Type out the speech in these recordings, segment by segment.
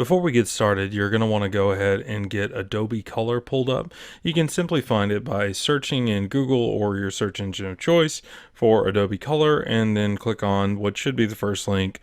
Before we get started, you're going to want to go ahead and get Adobe Color pulled up. You can simply find it by searching in Google or your search engine of choice for Adobe Color, and then click on what should be the first link,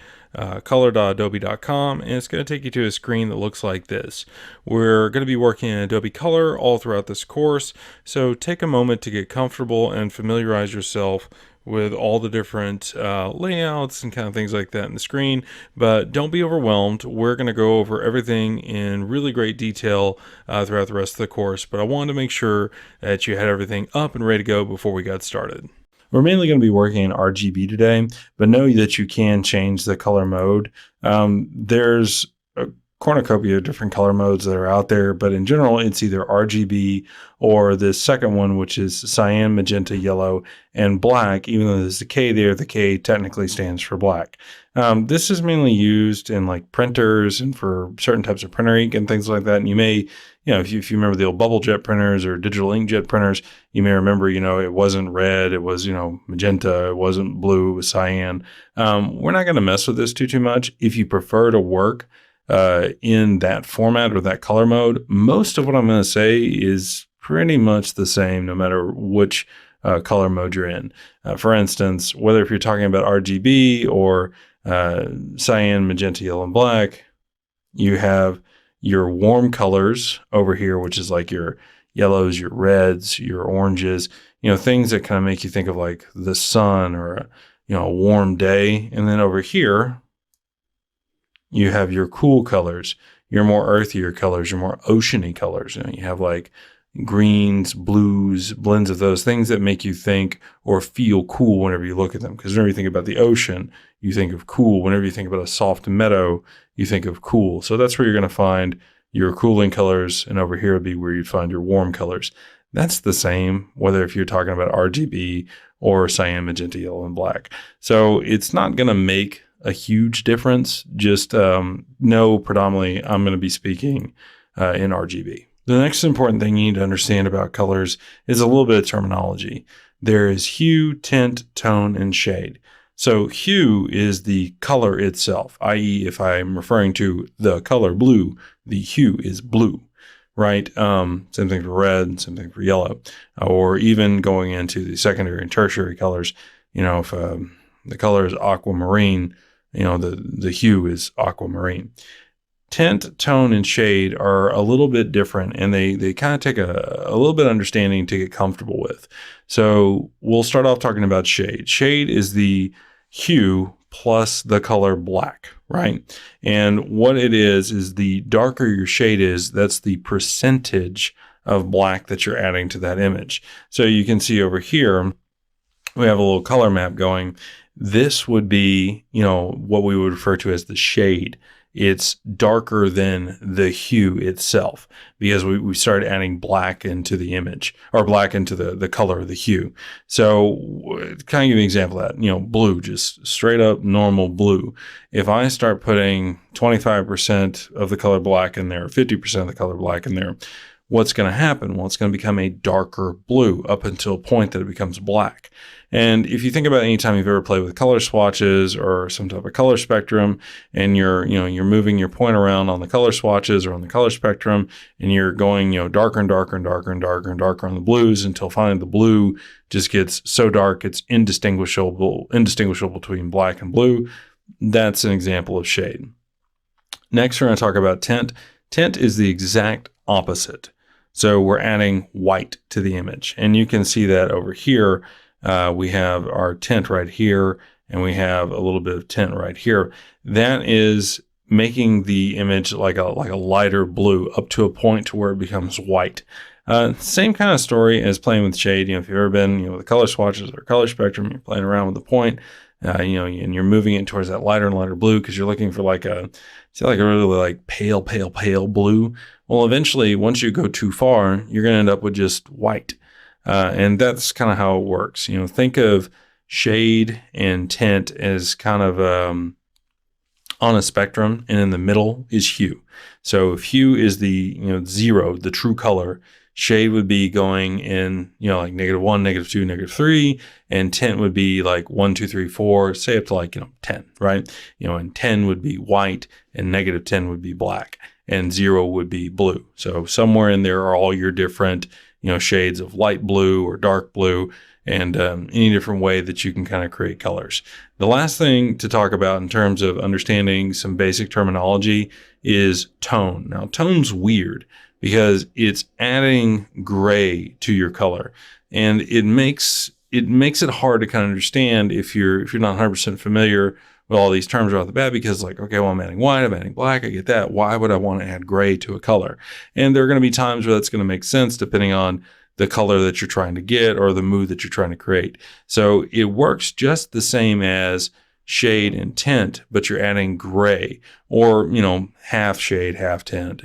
color.adobe.com, and it's going to take you to a screen that looks like this. We're going to be working in Adobe Color all throughout this course, so take a moment to get comfortable and familiarize yourself with all the different layouts and kind of things like that in the screen, but don't be overwhelmed. We're going to go over everything in really great detail throughout the rest of the course, but I wanted to make sure that you had everything up and ready to go before we got started. We're mainly going to be working in RGB today, but know that you can change the color mode. There's a cornucopia of different color modes that are out there, but in general, it's either RGB or the second one, which is cyan, magenta, yellow, and black. Even though there's a K there, the K technically stands for black. This is mainly used in like printers and for certain types of printer ink and things like that. And you may, if you remember the old bubble jet printers or digital inkjet printers, you may remember, it wasn't red, it was, magenta, it wasn't blue, it was cyan. We're not going to mess with this too much. If you prefer to work in that format or that color mode, most of what I'm going to say is pretty much the same no matter which color mode you're in. For instance, whether if you're talking about RGB or cyan, magenta, yellow, and black, you have your warm colors over here, which is like your yellows, your reds, your oranges, things that kind of make you think of like the sun or a warm day. And then over here, you have your cool colors, your more earthier colors, your more oceany colors. You have like greens, blues, blends of those things that make you think or feel cool whenever you look at them. Because whenever you think about the ocean, you think of cool. Whenever you think about a soft meadow, you think of cool. So that's where you're going to find your cooling colors. And over here would be where you'd find your warm colors. That's the same, whether if you're talking about RGB or cyan, magenta, yellow, and black. So it's not going to make a huge difference. Just know predominantly I'm going to be speaking in RGB. The next important thing you need to understand about colors is a little bit of terminology. There is hue, tint, tone, and shade. So hue is the color itself, i.e. if I'm referring to the color blue, the hue is blue, right? Same thing for red, same thing for yellow, or even going into the secondary and tertiary colors. If the color is aquamarine, the hue is aquamarine. Tint, tone, and shade are a little bit different, and they kind of take a little bit of understanding to get comfortable with. So we'll start off talking about shade. Shade is the hue plus the color black, right? And what it is the darker your shade is, that's the percentage of black that you're adding to that image. So you can see over here, we have a little color map going. This would be, what we would refer to as the shade. It's darker than the hue itself because we started adding black into the image, or black into the color of the hue. So kind of give you an example of that, blue, just straight up normal blue. If I start putting 25% of the color black in there, 50% of the color black in there, what's going to happen? Well, it's going to become a darker blue up until a point that it becomes black. And if you think about any time you've ever played with color swatches or some type of color spectrum, and you're moving your point around on the color swatches or on the color spectrum, and you're going, darker and darker and darker and darker and darker on the blues until finally the blue just gets so dark it's indistinguishable between black and blue. That's an example of shade. Next, we're going to talk about tint. Tint is the exact opposite. So we're adding white to the image, and you can see that over here. We have our tint right here, and we have a little bit of tint right here. That is making the image like a lighter blue up to a point to where it becomes white. Same kind of story as playing with shade. If you've ever been, with the color swatches or color spectrum, you're playing around with the point, and you're moving it towards that lighter and lighter blue because you're looking for like a really pale blue. Well, eventually, once you go too far, you're going to end up with just white. And that's kind of how it works. Think of shade and tint as kind of on a spectrum, and in the middle is hue. So if hue is the zero, the true color, Shade would be going in, like -1, -2, -3, and tint would be like 1, 2, 3, 4, say up to like, 10, right? And 10 would be white, and -10 would be black, and 0 would be blue. So somewhere in there are all your different, shades of light blue or dark blue, and any different way that you can kind of create colors. The last thing to talk about in terms of understanding some basic terminology is tone. Now, tone's weird because it's adding gray to your color, and it makes it hard to kind of understand if you're not 100% familiar with all these terms right off the bat, because like, okay, well, I'm adding white, I'm adding black, I get that. Why would I want to add gray to a color? And there are going to be times where that's going to make sense depending on the color that you're trying to get or the mood that you're trying to create. So it works just the same as shade and tint, but you're adding gray, or, half shade, half tint,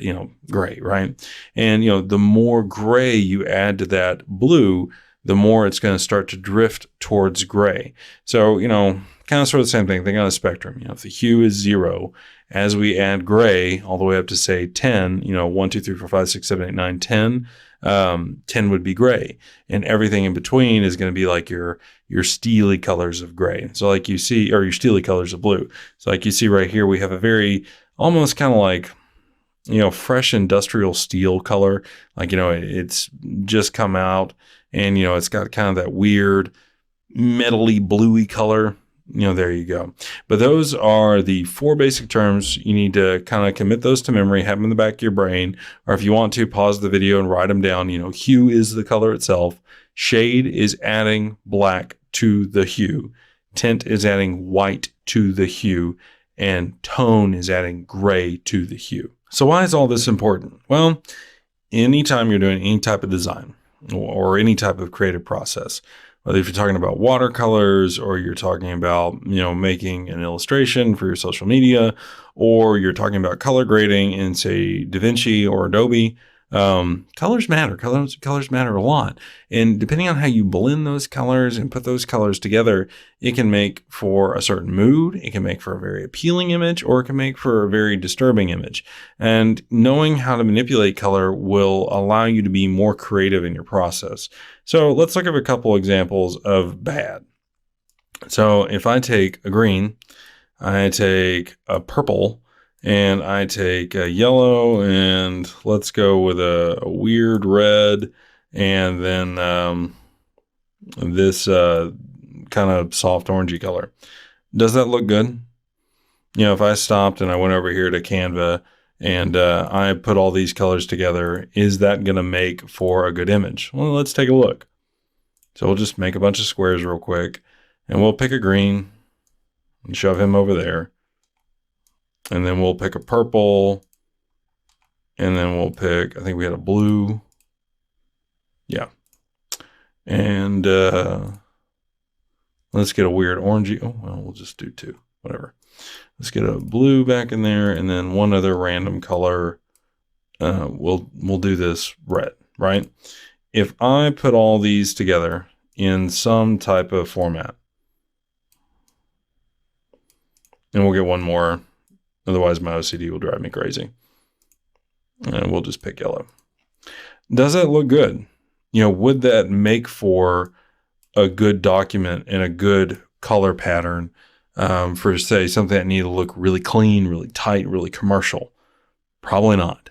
gray, right? And, the more gray you add to that blue, the more it's going to start to drift towards gray. So, kind of sort of the same thing. Think on a spectrum. If the hue is 0, as we add gray all the way up to say 10, 1, 2, 3, 4, 5, 6, 7, 8, 9, 10, 10 would be gray, and everything in between is going to be like your steely colors of gray. So like you see, or your steely colors of blue. So like you see right here, we have a very almost kind of like, fresh industrial steel color. Like, it's just come out, and, it's got kind of that weird metally bluey color. There you go. But those are the 4 basic terms. You need to kind of commit those to memory, have them in the back of your brain, or if you want to, pause the video and write them down. Hue is the color itself. Shade is adding black to the hue. Tint is adding white to the hue. And tone is adding gray to the hue. So why is all this important? Well, anytime you're doing any type of design or any type of creative process, whether if you're talking about watercolors, or you're talking about, making an illustration for your social media, or you're talking about color grading in, say, DaVinci or Adobe, colors matter. Colors matter a lot. And depending on how you blend those colors and put those colors together, it can make for a certain mood. It can make for a very appealing image, or it can make for a very disturbing image. And knowing how to manipulate color will allow you to be more creative in your process. So let's look at a couple examples of bad. So if I take a green, I take a purple, and I take a yellow, and let's go with a weird red, and then this kind of soft orangey color. Does that look good? If I stopped and I went over here to Canva and I put all these colors together, is that going to make for a good image? Well, let's take a look. So we'll just make a bunch of squares real quick, and we'll pick a green and shove him over there. And then we'll pick a purple, and then we'll pick, I think we had a blue. Yeah. And let's get a weird orangey. Oh, well, we'll just do 2, whatever. Let's get a blue back in there, and then one other random color. We'll do this red, right? If I put all these together in some type of format, and we'll get one more, otherwise my OCD will drive me crazy. And we'll just pick yellow. Does that look good? Would that make for a good document and a good color pattern for, say, something that needed to look really clean, really tight, really commercial? Probably not.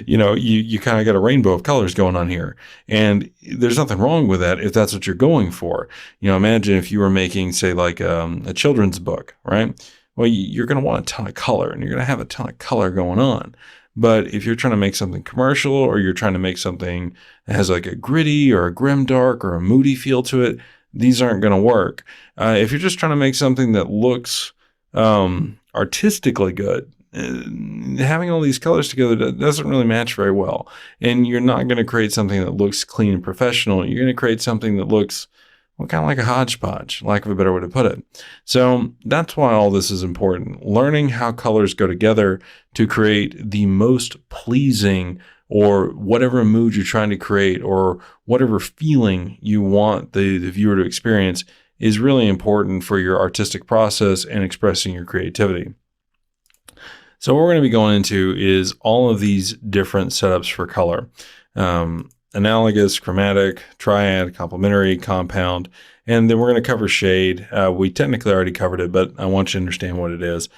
You kind of got a rainbow of colors going on here, and there's nothing wrong with that if that's what you're going for. Imagine if you were making, say, like a children's book, right? Well, you're going to want a ton of color, and you're going to have a ton of color going on. But if you're trying to make something commercial, or you're trying to make something that has like a gritty or a grim dark or a moody feel to it, these aren't going to work. If you're just trying to make something that looks artistically good, having all these colors together doesn't really match very well. And you're not going to create something that looks clean and professional. You're going to create something that looks, well, kind of like a hodgepodge, lack of a better way to put it. So that's why all this is important. Learning how colors go together to create the most pleasing, or whatever mood you're trying to create, or whatever feeling you want the viewer to experience, is really important for your artistic process and expressing your creativity. So what we're going to be going into is all of these different setups for color. Analogous, chromatic, triad, complementary, compound, and then we're going to cover shade. We technically already covered it, but I want you to understand what it is.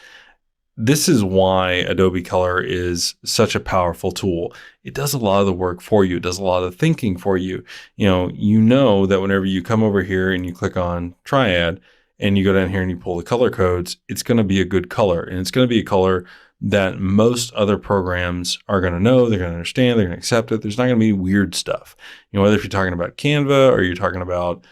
This is why Adobe Color is such a powerful tool. It does a lot of the work for you. It does a lot of the thinking for you. You know that whenever you come over here and you click on Triad and you go down here and you pull the color codes, it's going to be a good color. And it's going to be a color that most other programs are going to know, they're going to understand, they're going to accept it. There's not going to be weird stuff. Whether if you're talking about Canva or you're talking about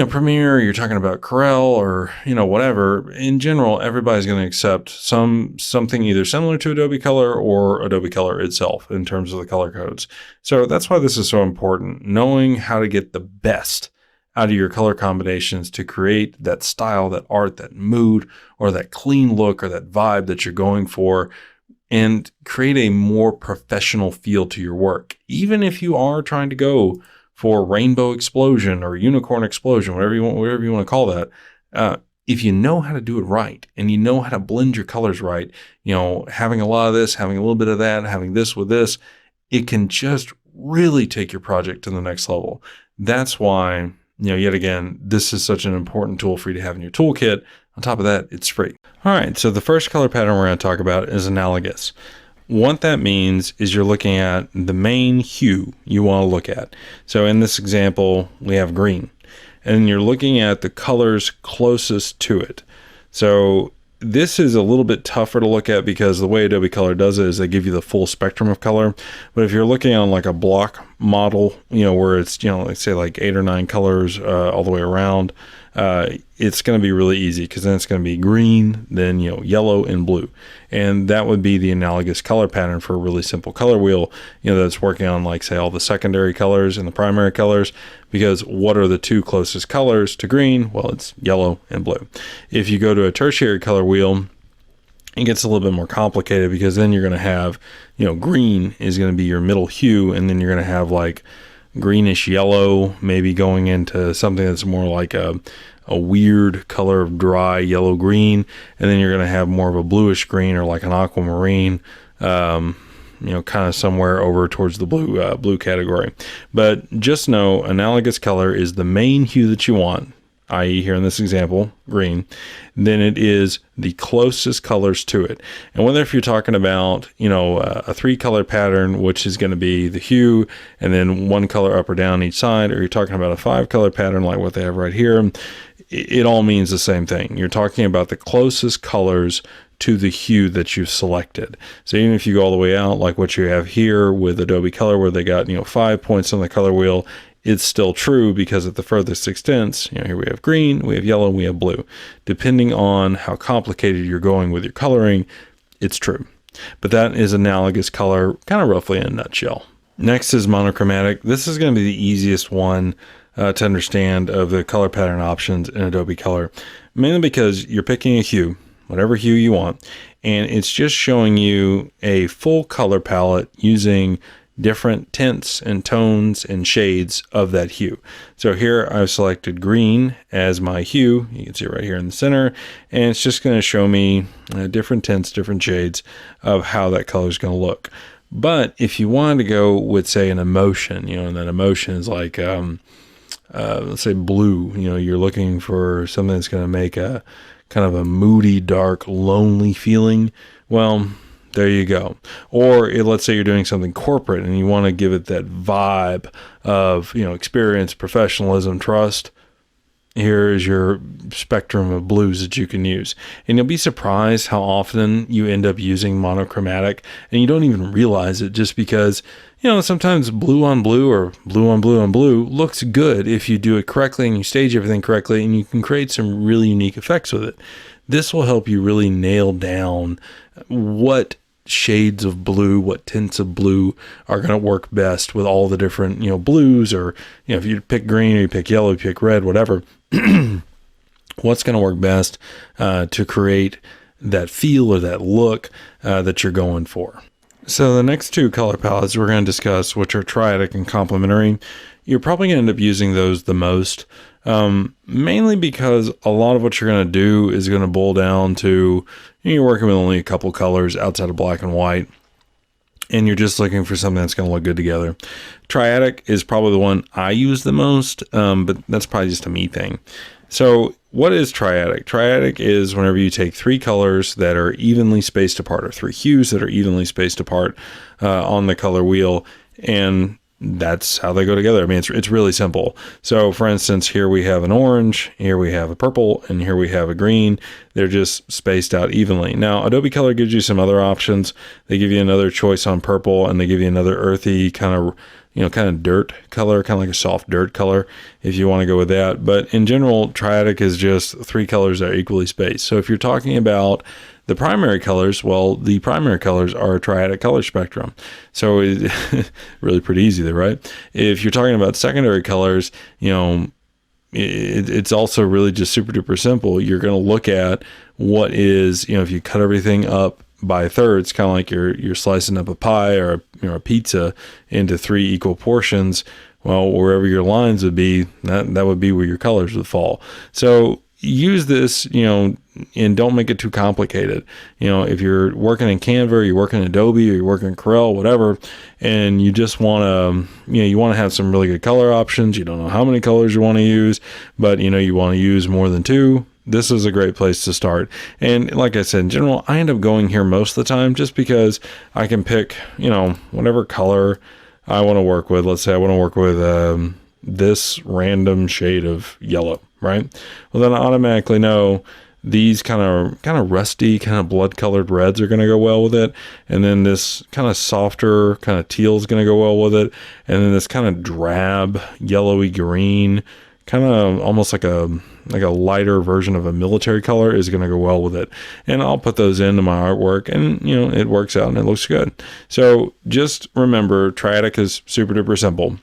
Premiere, you're talking about Corel or, whatever. In general, everybody's going to accept something either similar to Adobe Color or Adobe Color itself in terms of the color codes. So that's why this is so important, knowing how to get the best out of your color combinations to create that style, that art, that mood, or that clean look or that vibe that you're going for, and create a more professional feel to your work. Even if you are trying to go for rainbow explosion or unicorn explosion, whatever you want to call that, if you know how to do it right and you know how to blend your colors right, having a lot of this, having a little bit of that, having this with this, it can just really take your project to the next level. That's why, yet again, this is such an important tool for you to have in your toolkit. On top of that, it's free. All right, so the first color pattern we're going to talk about is analogous. What that means is you're looking at the main hue you want to look at. So in this example, we have green, and you're looking at the colors closest to it. So this is a little bit tougher to look at because the way Adobe Color does it is they give you the full spectrum of color. But if you're looking on like a block model, where it's, let's say like 8 or 9 colors all the way around, it's going to be really easy because then it's going to be green, then yellow and blue, and that would be the analogous color pattern for a really simple color wheel that's working on, like, say, all the secondary colors and the primary colors. Because what are the two closest colors to green? Well, it's yellow and blue. If you go to a tertiary color wheel, it gets a little bit more complicated because then you're going to have, green is going to be your middle hue, and then you're going to have like greenish yellow, maybe going into something that's more like a weird color of dry yellow green, and then you're going to have more of a bluish green or like an aquamarine, kind of somewhere over towards the blue category. But just know analogous color is the main hue that you want, i.e. here in this example, green, then it is the closest colors to it. And whether if you're talking about, a 3-color pattern, which is going to be the hue and then 1 color up or down each side, or you're talking about a 5-color pattern like what they have right here, it all means the same thing. You're talking about the closest colors to the hue that you've selected. So even if you go all the way out, like what you have here with Adobe Color, where they got, 5 points on the color wheel, it's still true because at the furthest extents, here we have green, we have yellow, and we have blue. Depending on how complicated you're going with your coloring, it's true. But that is analogous color, kind of roughly in a nutshell. Next is monochromatic. This is going to be the easiest one to understand of the color pattern options in Adobe Color, mainly because you're picking a hue, whatever hue you want, and it's just showing you a full color palette using different tints and tones and shades of that hue. So here I've selected green as my hue. You can see it right here in the center, and it's just going to show me different tints, different shades of how that color is going to look. But if you wanted to go with, say, an emotion, and that emotion is like, let's say blue, you're looking for something that's going to make a kind of a moody, dark, lonely feeling. Well, there you go. Or let's say you're doing something corporate and you want to give it that vibe of, experience, professionalism, trust. Here is your spectrum of blues that you can use. And you'll be surprised how often you end up using monochromatic and you don't even realize it, just because, sometimes blue on blue or blue on blue on blue looks good if you do it correctly and you stage everything correctly, and you can create some really unique effects with it. This will help you really nail down what shades of blue, what tints of blue are going to work best with all the different, blues, or, if you pick green or you pick yellow, you pick red, whatever, what's going to work best to create that feel or that look that you're going for. So the next 2 color palettes we're going to discuss, which are triadic and complementary, you're probably going to end up using those the most, mainly because a lot of what you're going to do is going to boil down to, you're working with only a couple colors outside of black and white. and you're just looking for something that's going to look good together. Triadic is probably the one I use the most, but that's probably just a me thing. So what is triadic? Triadic is whenever you take three colors that are evenly spaced apart, or three hues that are evenly spaced apart on the color wheel, and that's how they go together. I mean, it's really simple. So for instance, here we have an orange, here we have a purple, and here we have a green. They're just spaced out evenly. Now, Adobe Color gives you some other options. They give you another choice on purple, and they give you another earthy kind of dirt color, kind of like a soft dirt color, if you want to go with that. But in general, triadic is just three colors that are equally spaced. So if you're talking about the primary colors, well, the primary colors are a triadic color spectrum. So really pretty easy there, right? If you're talking about secondary colors, it's also really just super duper simple. You're going to look at what is, if you cut everything up by thirds, kind of like you're slicing up a pie or a pizza into three equal portions. Well, wherever your lines would be, that would be where your colors would fall. So use this, and don't make it too complicated. If you're working in Canva, or you're working in Adobe, or you're working in Corel, whatever, and you just want to, you want to have some really good color options. You don't know how many colors you want to use, but you want to use more than two. This is a great place to start. And like I said, in general, I end up going here most of the time just because I can pick, whatever color I want to work with. Let's say I want to work with this random shade of yellow, right? Well, then I automatically know these kind of rusty, kind of blood colored reds are going to go well with it. And then this kind of softer kind of teal is going to go well with it. And then this kind of drab, yellowy green, kind of almost like a lighter version of a military color is going to go well with it. And I'll put those into my artwork, and it works out and it looks good. So just remember, triadic is super duper simple.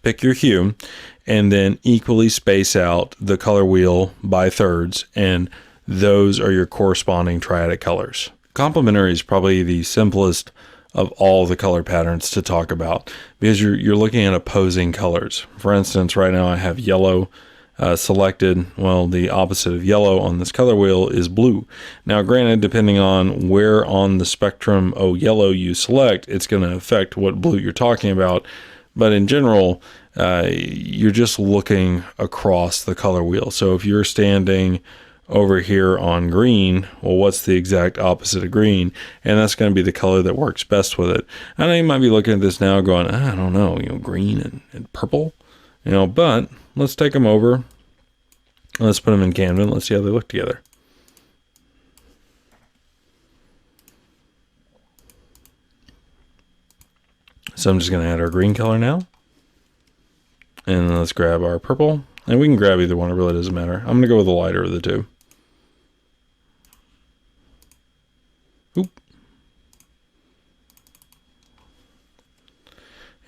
Pick your hue and then equally space out the color wheel by thirds, and those are your corresponding triadic colors. Complementary is probably the simplest of all the color patterns to talk about, because you're looking at opposing colors. For instance, right now I have yellow selected. Well, the opposite of yellow on this color wheel is blue. Now, granted, depending on where on the spectrum of yellow you select, it's going to affect what blue you're talking about. But in general, you're just looking across the color wheel. So if you're standing over here on green, well, what's the exact opposite of green? And that's going to be the color that works best with it. I know you might be looking at this now going, I don't know, green and purple, but let's take them over. Let's put them in Canva and let's see how they look together. So I'm just going to add our green color now. And then let's grab our purple. And we can grab either one, it really doesn't matter. I'm going to go with the lighter of the two. Oop.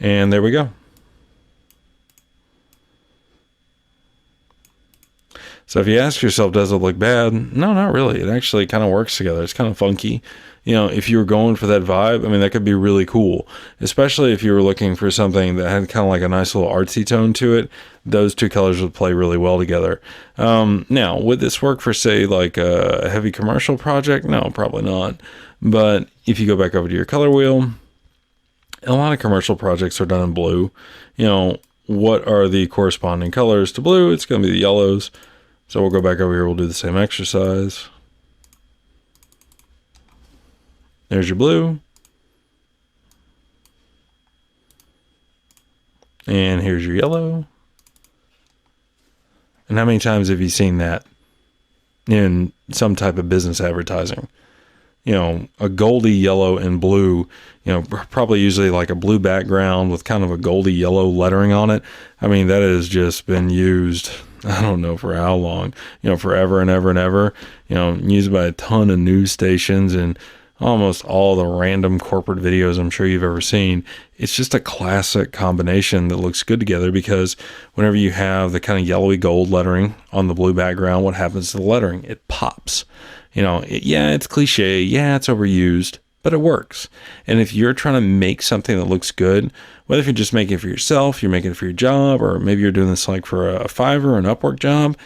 And there we go. So if you ask yourself, does it look bad? No, not really. It actually kind of works together. It's kind of funky. If you were going for that vibe, I mean, that could be really cool, especially if you were looking for something that had kind of like a nice little artsy tone to it. Those two colors would play really well together. Now, would this work for, say, like a heavy commercial project? No, probably not. But if you go back over to your color wheel, a lot of commercial projects are done in blue. What are the corresponding colors to blue? It's going to be the yellows. So we'll go back over here. We'll do the same exercise. There's your blue. And here's your yellow. And how many times have you seen that in some type of business advertising? A goldy yellow and blue, probably usually like a blue background with kind of a goldy yellow lettering on it. I mean, that has just been used, I don't know for how long, forever and ever and ever, used by a ton of news stations and almost all the random corporate videos I'm sure you've ever seen. It's just a classic combination that looks good together, because whenever you have the kind of yellowy gold lettering on the blue background, what happens to the lettering? It pops. Yeah, it's cliche. Yeah, it's overused, but it works. And if you're trying to make something that looks good, whether if you're just making it for yourself, you're making it for your job, or maybe you're doing this like for a Fiverr or an Upwork job,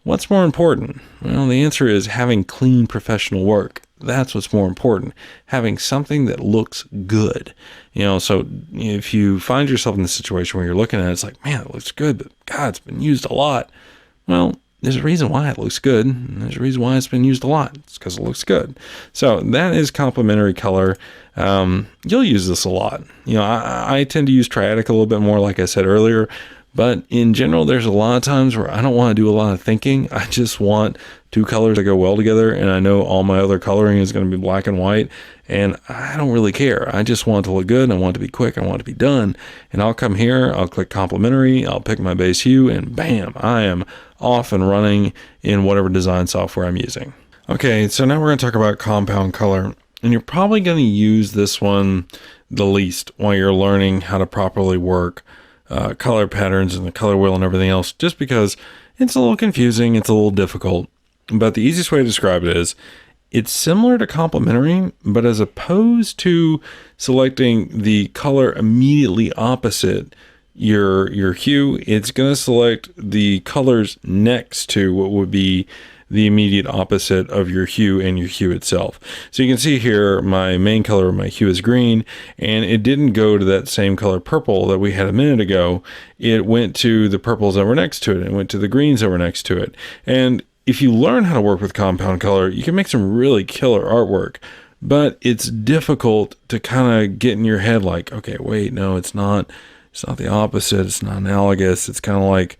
what's more important? Well, the answer is having clean professional work. That's what's more important, having something that looks good. So if you find yourself in the situation where you're looking at it, it's like, man, it looks good, but God, it's been used a lot. Well, there's a reason why it looks good, and there's a reason why it's been used a lot. It's because it looks good. So that is complementary color. You'll use this a lot. I tend to use triadic a little bit more, like I said earlier, but in general, there's a lot of times where I don't want to do a lot of thinking. I just want two colors that go well together, and I know all my other coloring is going to be black and white, and I don't really care. I just want it to look good, and I want it to be quick, I want it to be done, and I'll come here, I'll click complementary, I'll pick my base hue, and bam, I am off and running in whatever design software I'm using. Okay, so now we're going to talk about compound color, and you're probably going to use this one the least while you're learning how to properly work color patterns and the color wheel and everything else, just because it's a little confusing, it's a little difficult. But the easiest way to describe it is it's similar to complementary, but as opposed to selecting the color immediately opposite your hue, it's going to select the colors next to what would be the immediate opposite of your hue and your hue itself. So you can see here my main color of my hue is green, and it didn't go to that same color purple that we had a minute ago. It went to the purples that were next to it, and it went to the greens that were next to it. And if you learn how to work with compound color, you can make some really killer artwork, but it's difficult to kind of get in your head like, okay, wait, no, it's not the opposite, it's not analogous, it's kind of like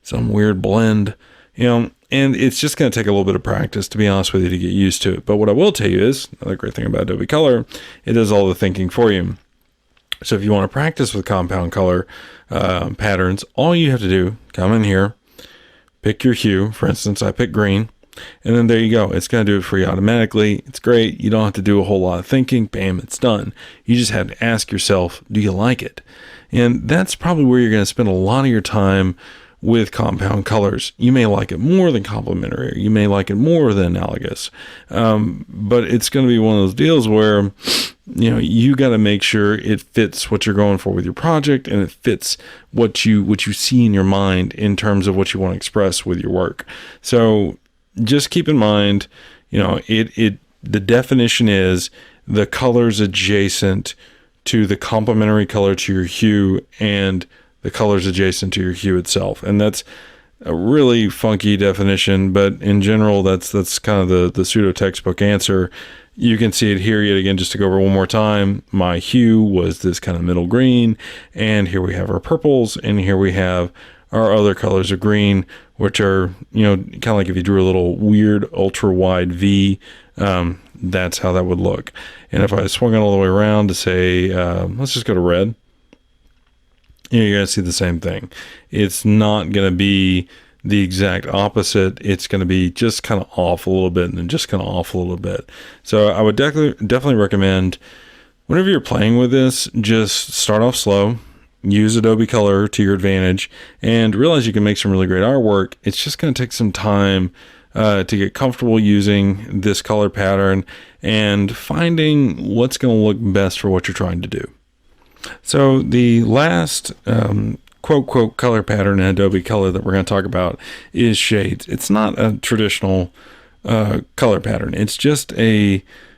some weird blend, and it's just going to take a little bit of practice, to be honest with you, to get used to it. But what I will tell you is, another great thing about Adobe Color, it does all the thinking for you. So if you want to practice with compound color patterns, all you have to do, come in here, pick your hue. For instance, I pick green, and then there you go. It's going to do it for you automatically. It's great. You don't have to do a whole lot of thinking. Bam, it's done. You just have to ask yourself, do you like it? And that's probably where you're going to spend a lot of your time with compound colors. You may like it more than complementary, or you may like it more than analogous, but it's going to be one of those deals where you got to make sure it fits what you're going for with your project, and it fits what you see in your mind in terms of what you want to express with your work. So just keep in mind, the definition is the colors adjacent to the complementary color to your hue and the colors adjacent to your hue itself. And that's a really funky definition, but in general, that's kind of the pseudo textbook answer. You can see it here yet again, just to go over one more time. My hue was this kind of middle green, and here we have our purples, and here we have our other colors of green, which are, kind of like if you drew a little weird ultra wide V, that's how that would look. And if I swung it all the way around to say, let's just go to red, you're going to see the same thing. It's not going to be the exact opposite. It's going to be just kind of off a little bit, and then just kind of off a little bit. So I would definitely recommend, whenever you're playing with this, just start off slow, use Adobe Color to your advantage, and realize you can make some really great artwork. It's just going to take some time to get comfortable using this color pattern and finding what's going to look best for what you're trying to do. So the last quote color pattern in Adobe Color that we're going to talk about is shades. It's not a traditional color pattern. It's just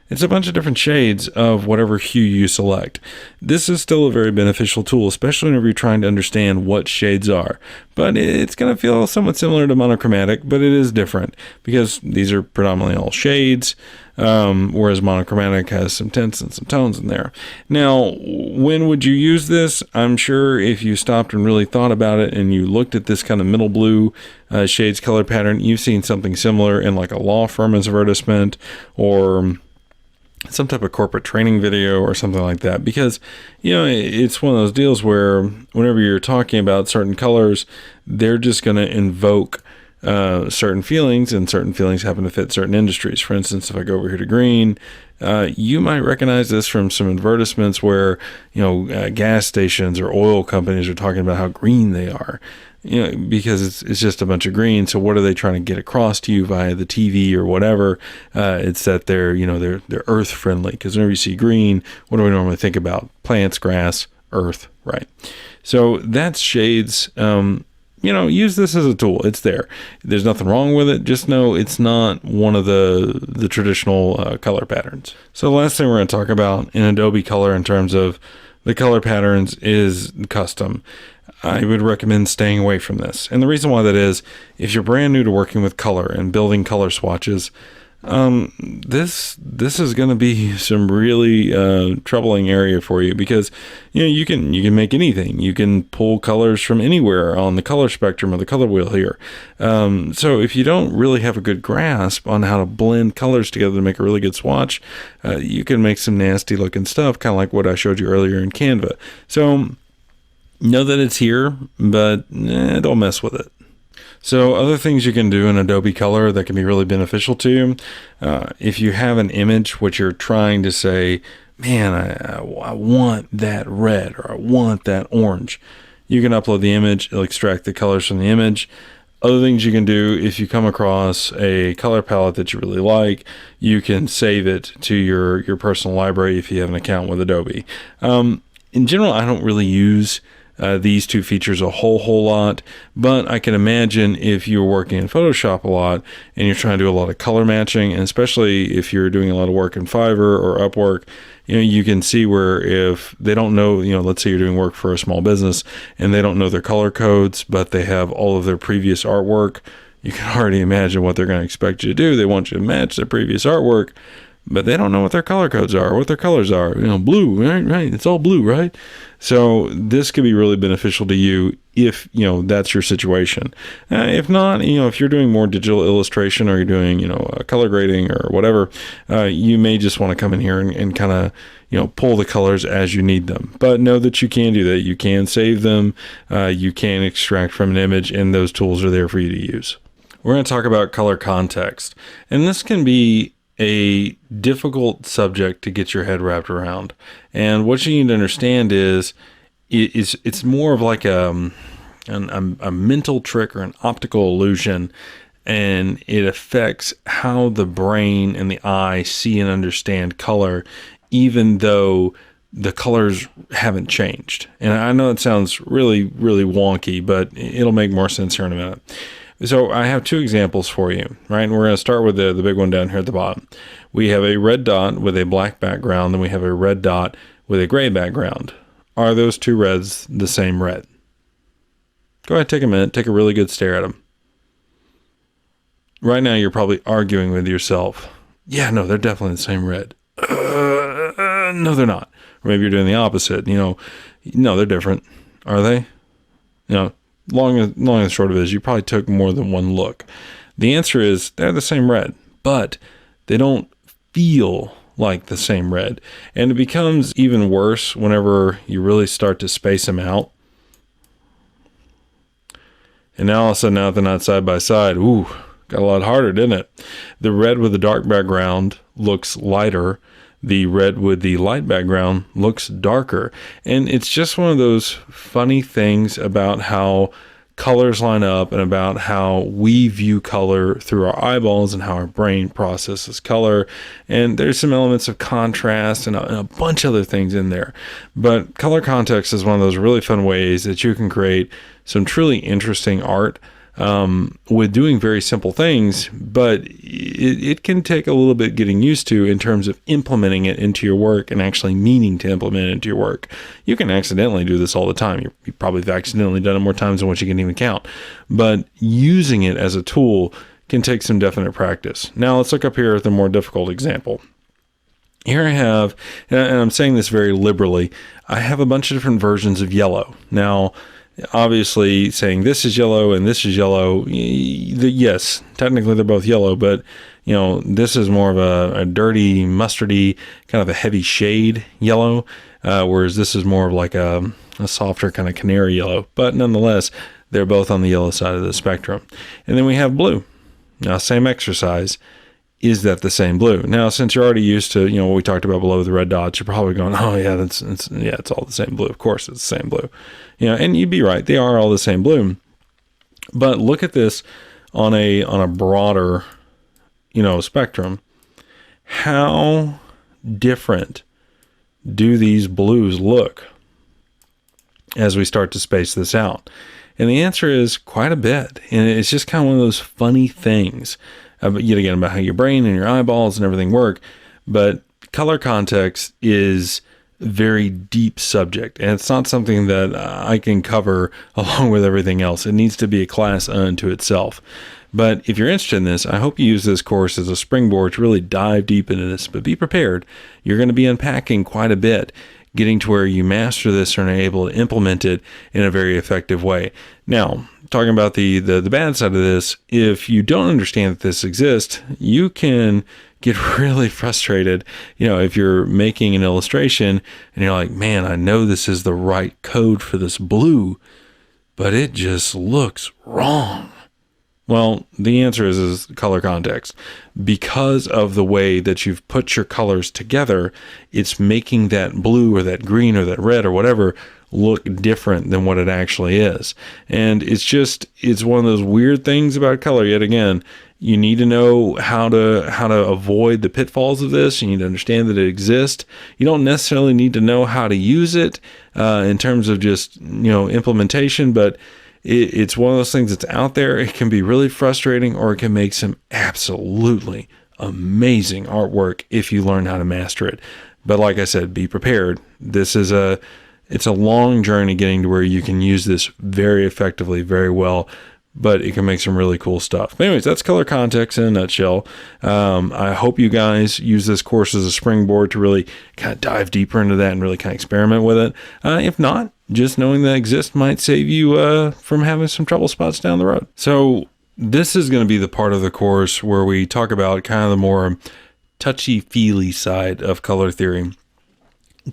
it's a bunch of different shades of whatever hue you select. This is still a very beneficial tool, especially whenever you're trying to understand what shades are. But it's going to feel somewhat similar to monochromatic, but it is different because these are predominantly all shades, whereas monochromatic has some tints and some tones in there. Now, when would you use this? I'm sure if you stopped and really thought about it and you looked at this kind of middle blue shades color pattern, you've seen something similar in like a law firm advertisement or some type of corporate training video or something like that, because it's one of those deals where whenever you're talking about certain colors, they're just going to invoke certain feelings, and certain feelings happen to fit certain industries. For instance, if I go over here to green, you might recognize this from some advertisements where gas stations or oil companies are talking about how green they are. Because it's just a bunch of green. So what are they trying to get across to you via the TV or whatever? It's that they're earth friendly. Because whenever you see green, what do we normally think about? Plants, grass, earth, right? So that's shades. use this as a tool. It's there. There's nothing wrong with it. Just know it's not one of the traditional color patterns. So the last thing we're going to talk about in Adobe Color in terms of the color patterns is custom. I would recommend staying away from this. And the reason why that is, if you're brand new to working with color and building color swatches, this is going to be some really troubling area for you, because you can make anything. You can pull colors from anywhere on the color spectrum or the color wheel here. So if you don't really have a good grasp on how to blend colors together to make a really good swatch, you can make some nasty looking stuff, kind of like what I showed you earlier in Canva. So know that it's here, but don't mess with it. So other things you can do in Adobe Color that can be really beneficial to you, if you have an image which you're trying to say, man, I want that red, or I want that orange, you can upload the image. It'll extract the colors from the image. Other things you can do, if you come across a color palette that you really like, you can save it to your personal library if you have an account with Adobe. In general, I don't really use these two features a whole lot, but I can imagine if you're working in Photoshop a lot and you're trying to do a lot of color matching, and especially if you're doing a lot of work in Fiverr or Upwork, you can see where if they don't know, let's say you're doing work for a small business and they don't know their color codes, but they have all of their previous artwork, you can already imagine what they're going to expect you to do. They want you to match their previous artwork, but they don't know what their color codes are, what their colors are. Blue, right? It's all blue, right? So this could be really beneficial to you if, that's your situation. If not, if you're doing more digital illustration, or you're doing, color grading or whatever, you may just want to come in here and kind of, pull the colors as you need them. But know that you can do that. You can save them. You can extract from an image, and those tools are there for you to use. We're going to talk about color context, and this can be a difficult subject to get your head wrapped around. And what you need to understand is it's more of like a mental trick or an optical illusion, and it affects how the brain and the eye see and understand color, even though the colors haven't changed. And I know it sounds really, really wonky, but it'll make more sense here in a minute. So I have two examples for you, right? And we're going to start with the big one down here at the bottom. We have a red dot with a black background, and we have a red dot with a gray background. Are those two reds the same red? Go ahead, take a minute, take a really good stare at them. Right now, you're probably arguing with yourself. Yeah, no, they're definitely the same red. No, they're not. Or maybe you're doing the opposite. No, they're different. Are they? Long and short of it is you probably took more than one look. The answer is they're the same red, but they don't feel like the same red. And it becomes even worse whenever you really start to space them out. And now all of a sudden, now they're not side by side. Ooh, got a lot harder, didn't it? The red with the dark background looks lighter. The red with the light background looks darker. And it's just one of those funny things about how colors line up and about how we view color through our eyeballs and how our brain processes color. And there's some elements of contrast and a bunch of other things in there. But color context is one of those really fun ways that you can create some truly interesting art with doing very simple things, but it can take a little bit getting used to in terms of implementing it into your work and actually meaning to implement it into your work. You can accidentally do this all the time. You probably have accidentally done it more times than what you can even count, but using it as a tool can take some definite practice. Now let's look up here at the more difficult example. Here I have, and I'm saying this very liberally, I have a bunch of different versions of yellow. Now, obviously saying this is yellow and this is yellow, yes, technically they're both yellow, but this is more of a dirty, mustardy, kind of a heavy shade yellow, whereas this is more of like a softer kind of canary yellow. But nonetheless, they're both on the yellow side of the spectrum. And then we have blue. Now, same exercise. Is that the same blue? Now, since you're already used to, what we talked about below the red dots, you're probably going, oh yeah, it's all the same blue. Of course, it's the same blue. And you'd be right. They are all the same blue. But look at this on a broader, spectrum. How different do these blues look as we start to space this out? And the answer is quite a bit. And it's just kind of one of those funny things, yet again, about how your brain and your eyeballs and everything work. But color context is a very deep subject, and it's not something that I can cover along with everything else. It needs to be a class unto itself. But if you're interested in this, I hope you use this course as a springboard to really dive deep into this. But be prepared. You're going to be unpacking quite a bit, getting to where you master this and are able to implement it in a very effective way. Now, talking about the bad side of this, if you don't understand that this exists, you can get really frustrated. If you're making an illustration and you're like, man, I know this is the right code for this blue, but it just looks wrong. Well, the answer is color context. Because of the way that you've put your colors together, it's making that blue or that green or that red or whatever look different than what it actually is. And it's one of those weird things about color. Yet again, you need to know how to avoid the pitfalls of this. You need to understand that it exists. You don't necessarily need to know how to use it in terms of just implementation, but it's one of those things that's out there. It can be really frustrating, or it can make some absolutely amazing artwork if you learn how to master it. But like I said, be prepared. It's a long journey getting to where you can use this very effectively, very well, but it can make some really cool stuff. But anyways, that's color context in a nutshell. I hope you guys use this course as a springboard to really kind of dive deeper into that and really kind of experiment with it. If not, just knowing that it exists might save you from having some trouble spots down the road. So this is going to be the part of the course where we talk about kind of the more touchy-feely side of color theory.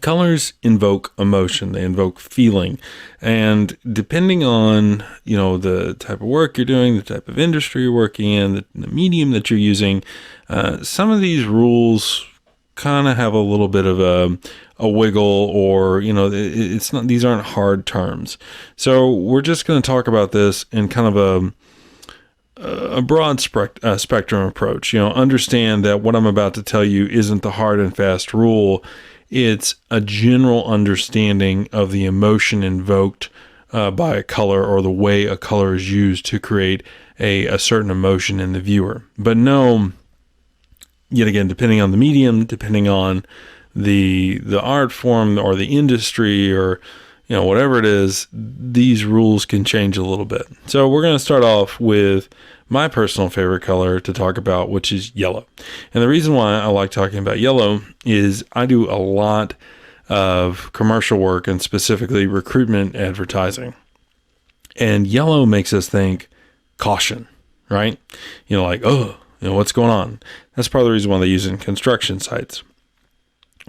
Colors invoke emotion, they invoke feeling, and depending on the type of work you're doing, the type of industry you're working in, the medium that you're using, some of these rules kind of have a little bit of a wiggle, or it's not, these aren't hard terms. So we're just going to talk about this in kind of a broad spectrum approach. Understand that what I'm about to tell you isn't the hard and fast rule. It's a general understanding of the emotion invoked by a color, or the way a color is used to create a certain emotion in the viewer. But no, yet again, depending on the medium, depending on the art form or the industry, or whatever it is, these rules can change a little bit. So we're going to start off with my personal favorite color to talk about, which is yellow. And the reason why I like talking about yellow is I do a lot of commercial work, and specifically recruitment advertising. And yellow makes us think caution, right? What's going on? That's part of the reason why they use it in construction sites.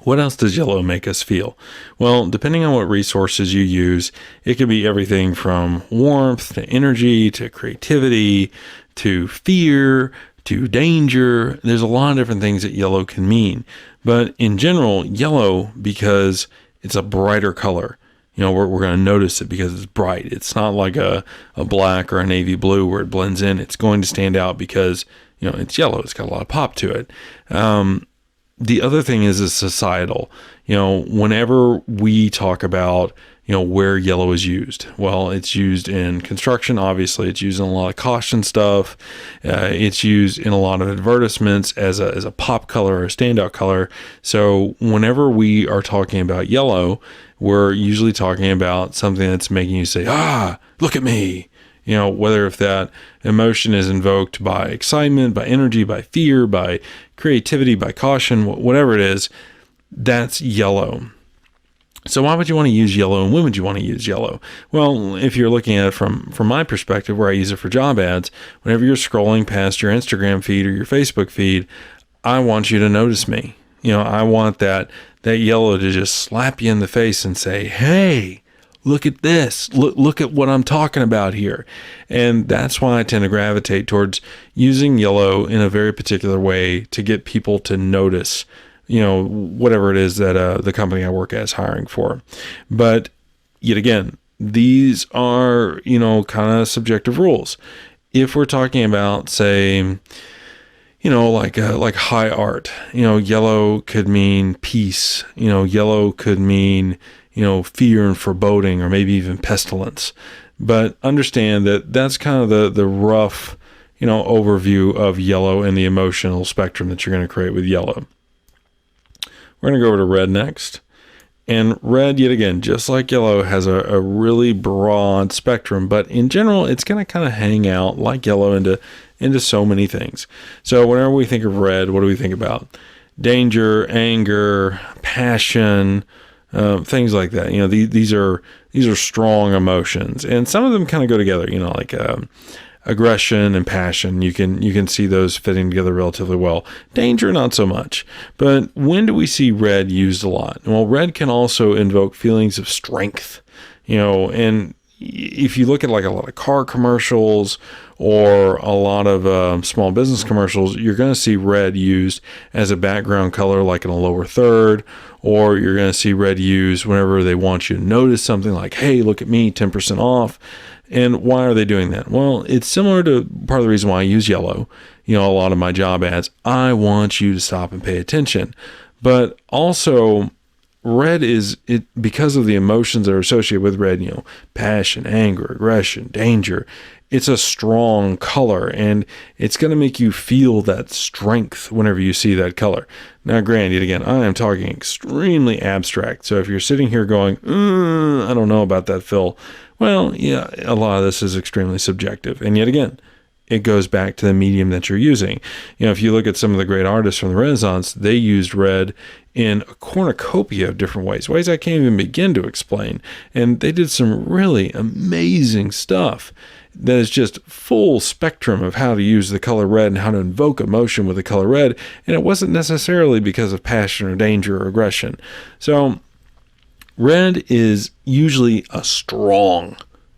What else does yellow make us feel? Well, depending on what resources you use, it can be everything from warmth to energy to creativity to fear to danger. There's a lot of different things that yellow can mean. But in general, yellow, because it's a brighter color, we're going to notice it because it's bright. It's not like a black or a navy blue where it blends in. It's going to stand out because, it's yellow. It's got a lot of pop to it. The other thing is societal. Whenever we talk about, where yellow is used, well, it's used in construction. Obviously, it's used in a lot of caution stuff. It's used in a lot of advertisements as a pop color or a standout color. So whenever we are talking about yellow, we're usually talking about something that's making you say, look at me. Whether if that emotion is invoked by excitement, by energy, by fear, by creativity, by caution, whatever it is, that's yellow. So why would you want to use yellow, and when would you want to use yellow? Well, if you're looking at it from my perspective, where I use it for job ads, whenever you're scrolling past your Instagram feed or your Facebook feed, I want you to notice me. I want that yellow to just slap you in the face and say, hey, look at this. Look at what I'm talking about here. And that's why I tend to gravitate towards using yellow in a very particular way to get people to notice, whatever it is that the company I work at is hiring for. But yet again, these are, kind of subjective rules. If we're talking about, say, like high art, yellow could mean peace. Yellow could mean, fear and foreboding, or maybe even pestilence. but understand that that's kind of the rough, overview of yellow and the emotional spectrum that you're going to create with yellow. We're going to go over to red next. And red, yet again, just like yellow, has a really broad spectrum, but in general, it's going to kind of hang out like yellow into so many things. So whenever we think of red, what do we think about? Danger, anger, passion, things like that. These are strong emotions, and some of them kind of go together. Like aggression and passion. You can see those fitting together relatively well. Danger, not so much. But when do we see red used a lot? Well, red can also invoke feelings of strength. And if you look at like a lot of car commercials or a lot of small business commercials, you're going to see red used as a background color, like in a lower third, or you're going to see red used whenever they want you to notice something like, hey, look at me, 10% off. And why are they doing that? Well, it's similar to part of the reason why I use yellow. A lot of my job ads, I want you to stop and pay attention. But also, red is it because of the emotions that are associated with red, passion, anger, aggression, danger. It's a strong color, and it's going to make you feel that strength whenever you see that color. Now, granted, again, I am talking extremely abstract. So if you're sitting here going, I don't know about that, Phil. Well, yeah, a lot of this is extremely subjective. And yet again, it goes back to the medium that you're using. If you look at some of the great artists from the Renaissance, they used red in a cornucopia of different ways I can't even begin to explain. And they did some really amazing stuff that is just full spectrum of how to use the color red and how to invoke emotion with the color red. And it wasn't necessarily because of passion or danger or aggression. So red is usually a strong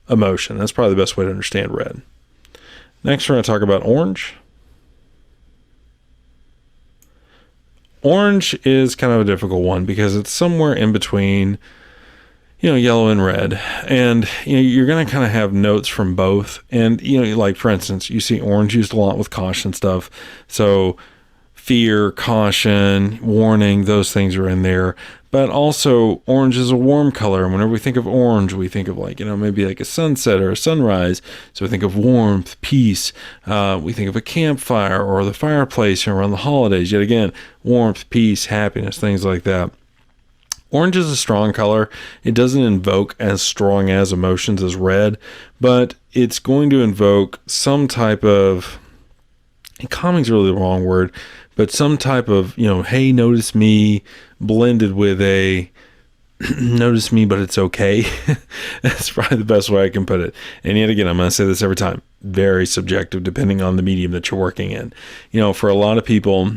emotion. That's probably the best way to understand red. Next, we're going to talk about orange. Orange is kind of a difficult one because it's somewhere in between, yellow and red. And, you're going to kind of have notes from both. And, like for instance, you see orange used a lot with caution stuff. So fear, caution, warning, those things are in there. But also, orange is a warm color. And whenever we think of orange, we think of maybe like a sunset or a sunrise. So we think of warmth, peace. We think of a campfire or the fireplace around the holidays. Yet again, warmth, peace, happiness, things like that. Orange is a strong color. It doesn't invoke as strong as emotions as red, but it's going to invoke some type of, and calming's really the wrong word, but some type of, hey, notice me, blended with a notice me, but it's okay. That's probably the best way I can put it. And yet again, I'm going to say this every time, very subjective depending on the medium that you're working in. For a lot of people,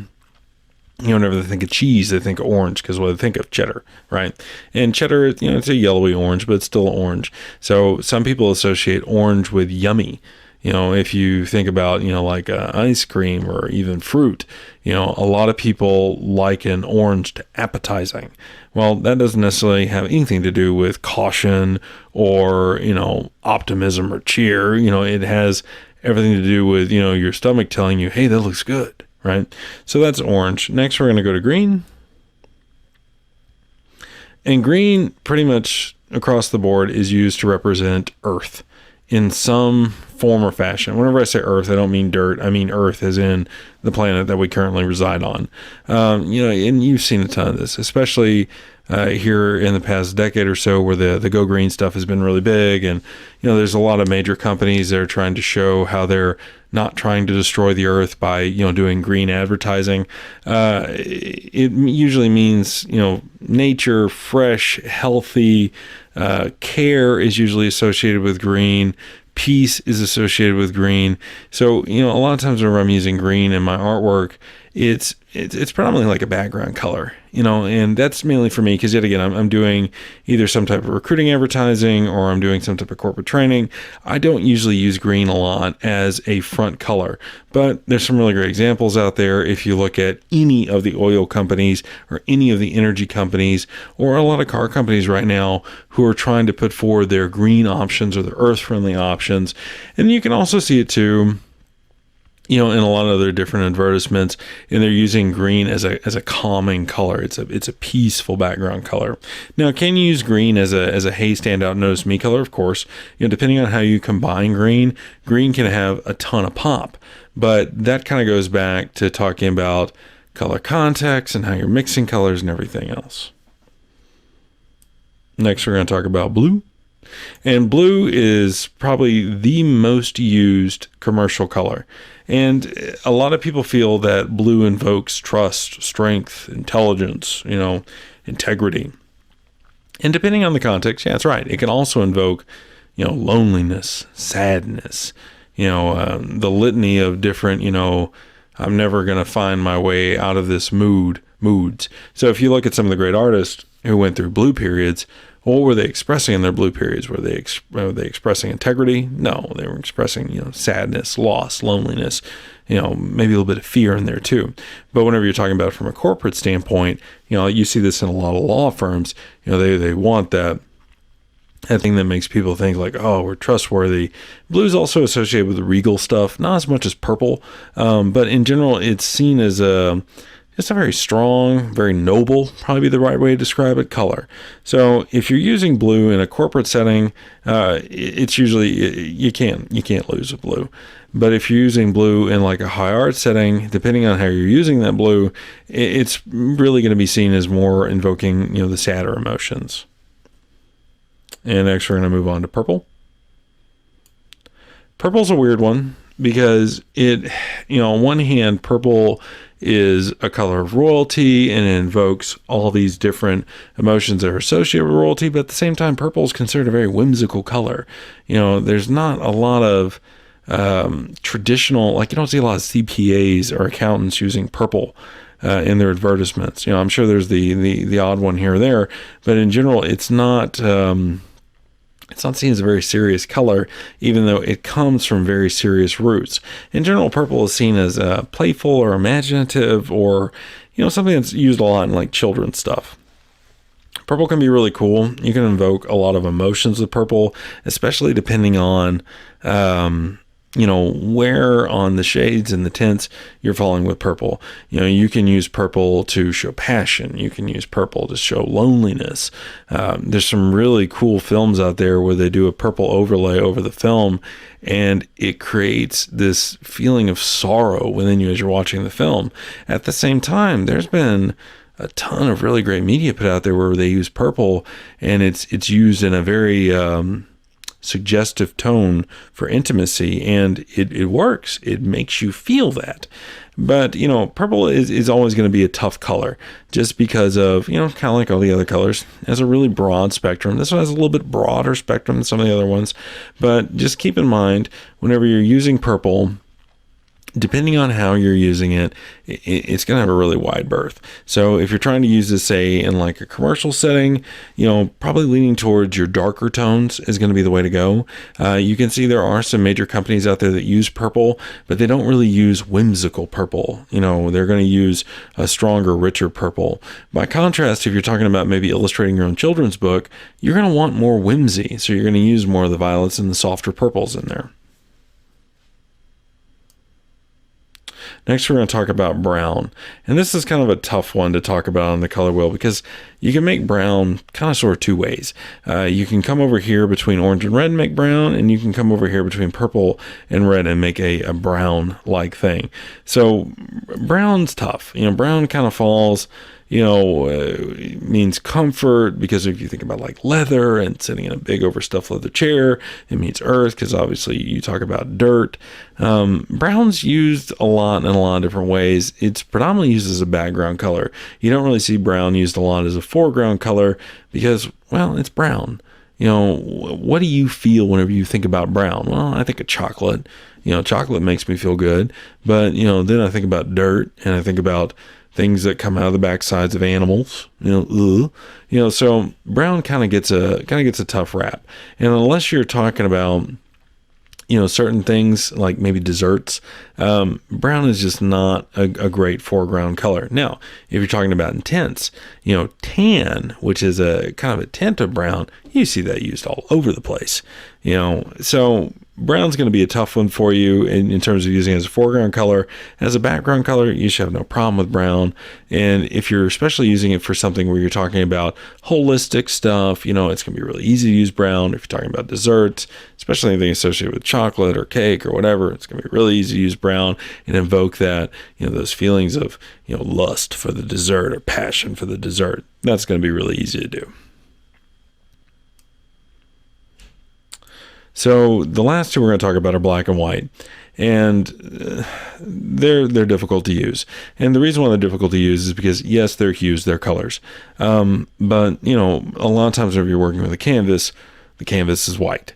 whenever they think of cheese, they think of orange because they think of cheddar, right? And cheddar, it's a yellowy orange, but it's still orange. So some people associate orange with yummy. If you think about, like ice cream or even fruit, a lot of people liken orange to appetizing. Well, that doesn't necessarily have anything to do with caution or, optimism or cheer. It has everything to do with, your stomach telling you, hey, that looks good, right? So that's orange. Next, we're going to go to green. And green, pretty much across the board, is used to represent earth in some form or fashion. Whenever I say earth, I don't mean dirt. I mean earth as in the planet that we currently reside on. And you've seen a ton of this, especially here in the past decade or so where the Go Green stuff has been really big. And, there's a lot of major companies that are trying to show how they're not trying to destroy the earth by, doing green advertising. It usually means, nature, fresh, healthy, care is usually associated with green. Peace is associated with green. So, a lot of times whenever I'm using green in my artwork, it's predominantly like a background color, and that's mainly for me because yet again, I'm doing either some type of recruiting advertising or I'm doing some type of corporate training. I don't usually use green a lot as a front color, but there's some really great examples out there. If you look at any of the oil companies or any of the energy companies or a lot of car companies right now who are trying to put forward their green options or their earth-friendly options, and you can also see it too in a lot of other different advertisements, and they're using green as a calming color. It's a peaceful background color. Now, can you use green as a hey, stand out, notice me color? Of course. Depending on how you combine green can have a ton of pop. But that kind of goes back to talking about color context and how you're mixing colors and everything else. Next, we're going to talk about blue. And blue is probably the most used commercial color. And a lot of people feel that blue invokes trust, strength, intelligence, integrity. And depending on the context, yeah, that's right. It can also invoke, loneliness, sadness, the litany of different, I'm never going to find my way out of this moods. So if you look at some of the great artists who went through blue periods, what were they expressing in their blue periods? Were they expressing integrity? No, they were expressing, sadness, loss, loneliness, maybe a little bit of fear in there too. But whenever you're talking about it from a corporate standpoint, you see this in a lot of law firms. They want that thing that makes people think like, oh, we're trustworthy. Blue is also associated with regal stuff, not as much as purple, but in general, it's seen as it's a very strong, very noble, probably be the right way to describe it, color. So if you're using blue in a corporate setting, it's usually, you can't lose with blue. But if you're using blue in like a high art setting, depending on how you're using that blue, it's really going to be seen as more invoking, the sadder emotions. And next we're going to move on to purple. Purple's a weird one because it, on one hand, purple is a color of royalty and it invokes all these different emotions that are associated with royalty, but at the same time, purple is considered a very whimsical color. There's not a lot of traditional, like you don't see a lot of CPAs or accountants using purple in their advertisements. I'm sure there's the odd one here or there, but in general, it's not seen as a very serious color, even though it comes from very serious roots. In general, purple is seen as playful or imaginative, or something that's used a lot in like children's stuff. Purple can be really cool. You can invoke a lot of emotions with purple, especially depending on where on the shades and the tints you're falling with purple. You can use purple to show passion. You can use purple to show loneliness. There's some really cool films out there where they do a purple overlay over the film, and it creates this feeling of sorrow within you as you're watching the film. At the same time, there's been a ton of really great media put out there where they use purple, and it's used in a very suggestive tone for intimacy, and it works. It makes you feel that. But purple is always going to be a tough color just because of kind of like all the other colors. It has a really broad spectrum. This one has a little bit broader spectrum than some of the other ones, but just keep in mind whenever you're using purple, depending on how you're using it, it's going to have a really wide berth. So if you're trying to use this, say, in like a commercial setting, probably leaning towards your darker tones is going to be the way to go. You can see there are some major companies out there that use purple, but they don't really use whimsical purple. They're going to use a stronger, richer purple. By contrast, if you're talking about maybe illustrating your own children's book, you're going to want more whimsy. So you're going to use more of the violets and the softer purples in there. Next, we're going to talk about brown. And this is kind of a tough one to talk about on the color wheel because you can make brown kind of sort of two ways. You can come over here between orange and red and make brown, and you can come over here between purple and red and make a brown-like thing. So brown's tough. Brown kind of falls, means comfort, because if you think about like leather and sitting in a big overstuffed leather chair, it means earth because obviously you talk about dirt. Brown's used a lot in a lot of different ways. It's predominantly used as a background color. You don't really see brown used a lot as a foreground color because, well, it's brown. What do you feel whenever you think about brown? Well, I think of chocolate. Chocolate makes me feel good, but then I think about dirt and I think about things that come out of the backsides of animals, so brown kind of gets a tough rap. And unless you're talking about, certain things like maybe desserts, brown is just not a great foreground color. Now, if you're talking about intents, tan, which is a kind of a tint of brown, you see that used all over the place, so brown's going to be a tough one for you in terms of using it as a foreground color. As a background color, you should have no problem with brown. And if you're especially using it for something where you're talking about holistic stuff, it's going to be really easy to use brown. If you're talking about desserts, especially anything associated with chocolate or cake or whatever, it's going to be really easy to use brown and invoke that, those feelings of, lust for the dessert or passion for the dessert. That's going to be really easy to do. So the last two we're going to talk about are black and white, and they're difficult to use. And the reason why they're difficult to use is because, yes, they're hues, they're colors. But, a lot of times whenever you're working with a canvas, the canvas is white,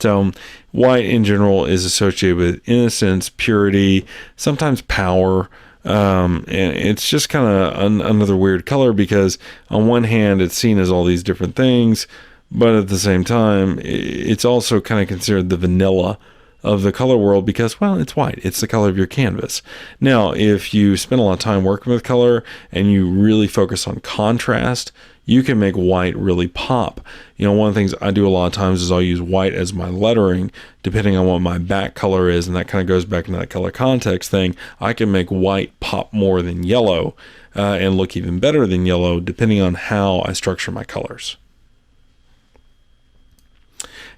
So white in general is associated with innocence, purity, sometimes power. And it's just kind of another weird color because on one hand, it's seen as all these different things, but at the same time, it's also kind of considered the vanilla of the color world because, well, it's white. It's the color of your canvas. Now, if you spend a lot of time working with color and you really focus on contrast, you can make white really pop. One of the things I do a lot of times is I'll use white as my lettering, depending on what my back color is, and that kind of goes back into that color context thing. I can make white pop more than yellow and look even better than yellow, depending on how I structure my colors.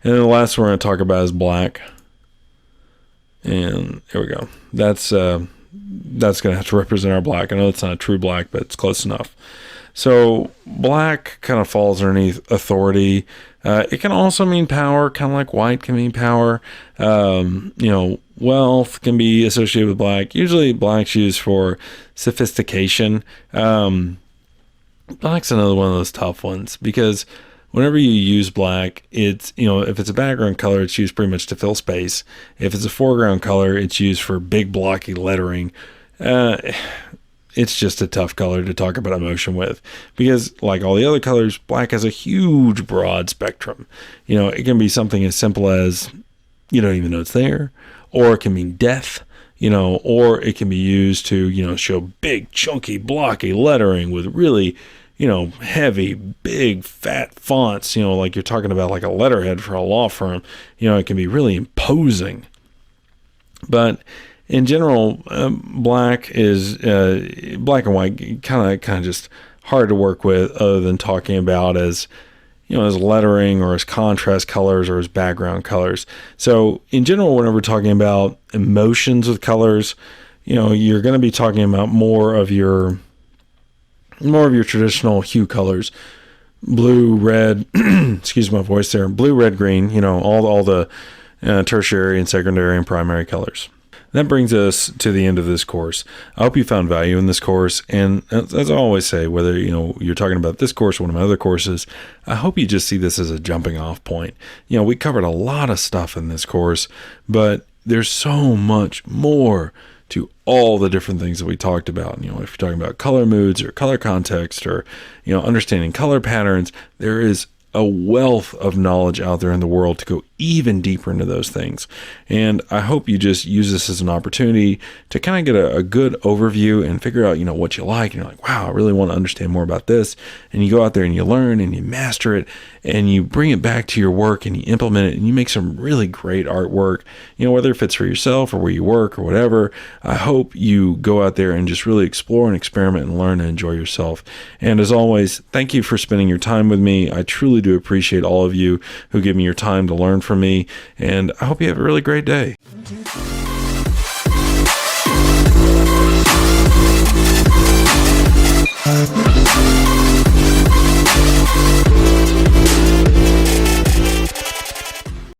And then the last one we're going to talk about is black. And here we go. That's going to have to represent our black. I know it's not a true black, but it's close enough. So black kind of falls underneath authority. It can also mean power, kind of like white can mean power. Wealth can be associated with black. Usually black's used for sophistication. Black's another one of those tough ones because whenever you use black, it's, if it's a background color, it's used pretty much to fill space. If it's a foreground color, it's used for big blocky lettering. It's just a tough color to talk about emotion with because, like all the other colors, black has a huge broad spectrum. It can be something as simple as you don't even know it's there, or it can mean death, or it can be used to, show big, chunky, blocky lettering with really, heavy, big, fat fonts, like you're talking about like a letterhead for a law firm. It can be really imposing. But in general, black and white kind of just hard to work with other than talking about as, as lettering or as contrast colors or as background colors. So in general, whenever we're talking about emotions with colors, you're going to be talking about more of your traditional hue colors, blue, red, excuse my voice there, blue, red, green, all the tertiary and secondary and primary colors. That brings us to the end of this course. I hope you found value in this course. And as I always say, whether you're talking about this course or one of my other courses, I hope you just see this as a jumping off point. We covered a lot of stuff in this course, but there's so much more to all the different things that we talked about. If you're talking about color moods or color context or, understanding color patterns, there is a wealth of knowledge out there in the world to go even deeper into those things. And I hope you just use this as an opportunity to kind of get a good overview and figure out, what you like. And you're like, wow, I really want to understand more about this. And you go out there and you learn and you master it and you bring it back to your work and you implement it and you make some really great artwork, whether if it's for yourself or where you work or whatever. I hope you go out there and just really explore and experiment and learn and enjoy yourself. And as always, thank you for spending your time with me. I truly do appreciate all of you who give me your time to learn from me, and I hope you have a really great day.